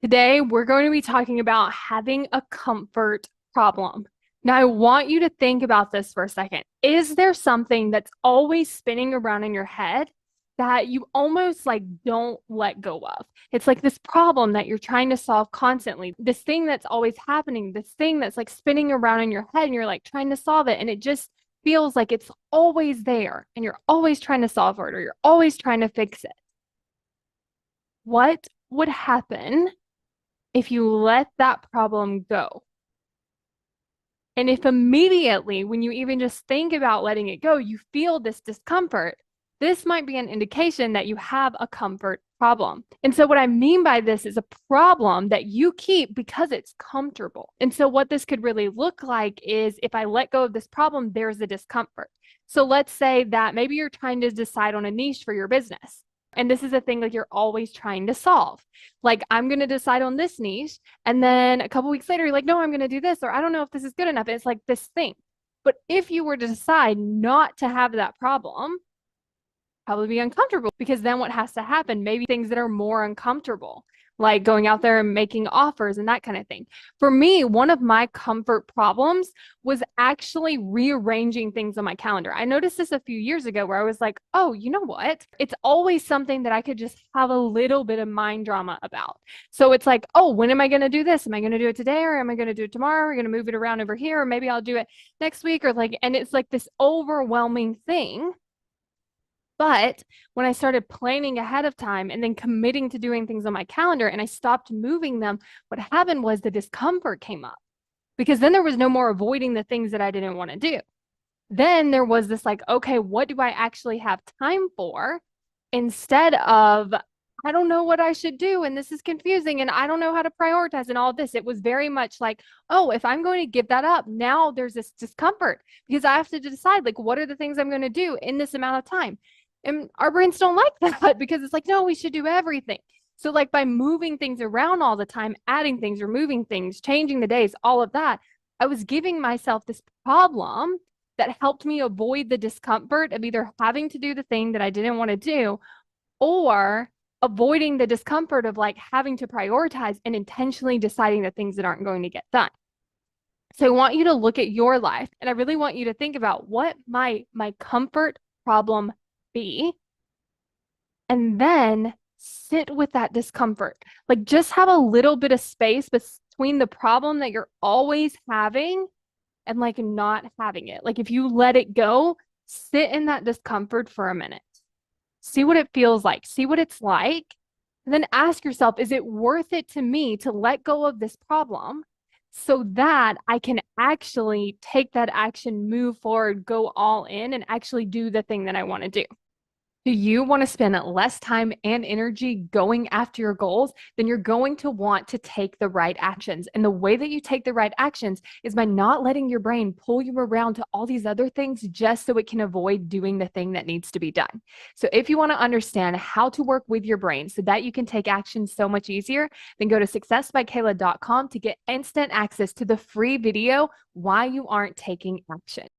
Today, we're going to be talking about having a comfort problem. Now, I want you to think about this for a second. Is there something that's always spinning around in your head that you almost like don't let go of? It's like this problem that you're trying to solve constantly, this thing that's always happening, this thing that's like spinning around in your head, and you're like trying to solve it, and it just feels like it's always there, and you're always trying to solve it, or you're always trying to fix it. What would happen if you let that problem go? And if immediately, when you even just think about letting it go, you feel this discomfort, this might be an indication that you have a comfort problem. And so, what I mean by this is a problem that you keep because it's comfortable. And so, what this could really look like is if I let go of this problem, there's a discomfort. So, let's say that maybe you're trying to decide on a niche for your business. And this is a thing like you're always trying to solve. Like, I'm going to decide on this niche. And then a couple weeks later, you're like, no, I'm going to do this, or I don't know if this is good enough. It's like this thing. But if you were to decide not to have that problem, probably be uncomfortable because then what has to happen? Maybe things that are more uncomfortable, like going out there and making offers and that kind of thing. For me, one of my comfort problems was actually rearranging things on my calendar. I noticed this a few years ago where I was like, oh, you know what? It's always something that I could just have a little bit of mind drama about. So it's like, oh, when am I going to do this? Am I going to do it today, or am I going to do it tomorrow? Are we going to move it around over here? Or maybe I'll do it next week, or like, and it's like this overwhelming thing. But when I started planning ahead of time and then committing to doing things on my calendar and I stopped moving them, what happened was the discomfort came up because then there was no more avoiding the things that I didn't want to do. Then there was this like, okay, what do I actually have time for instead of, I don't know what I should do. And this is confusing. And I don't know how to prioritize and all this. It was very much like, oh, if I'm going to give that up, now there's this discomfort because I have to decide, like, what are the things I'm going to do in this amount of time? And our brains don't like that because it's like, no, we should do everything. So, like, by moving things around all the time, adding things, removing things, changing the days, all of that, I was giving myself this problem that helped me avoid the discomfort of either having to do the thing that I didn't want to do or avoiding the discomfort of like having to prioritize and intentionally deciding the things that aren't going to get done. So I want you to look at your life and I really want you to think about what my comfort problem be, and then sit with that discomfort. Like just have a little bit of space between the problem that you're always having and like not having it. Like if you let it go, sit in that discomfort for a minute. See what it feels like, see what it's like, and then ask yourself, is it worth it to me to let go of this problem so that I can actually take that action, move forward, go all in, and actually do the thing that I want to do? Do you want to spend less time and energy going after your goals? Then you're going to want to take the right actions. And the way that you take the right actions is by not letting your brain pull you around to all these other things just so it can avoid doing the thing that needs to be done. So if you want to understand how to work with your brain so that you can take action so much easier, then go to successbykayla.com to get instant access to the free video, Why You Aren't Taking Action.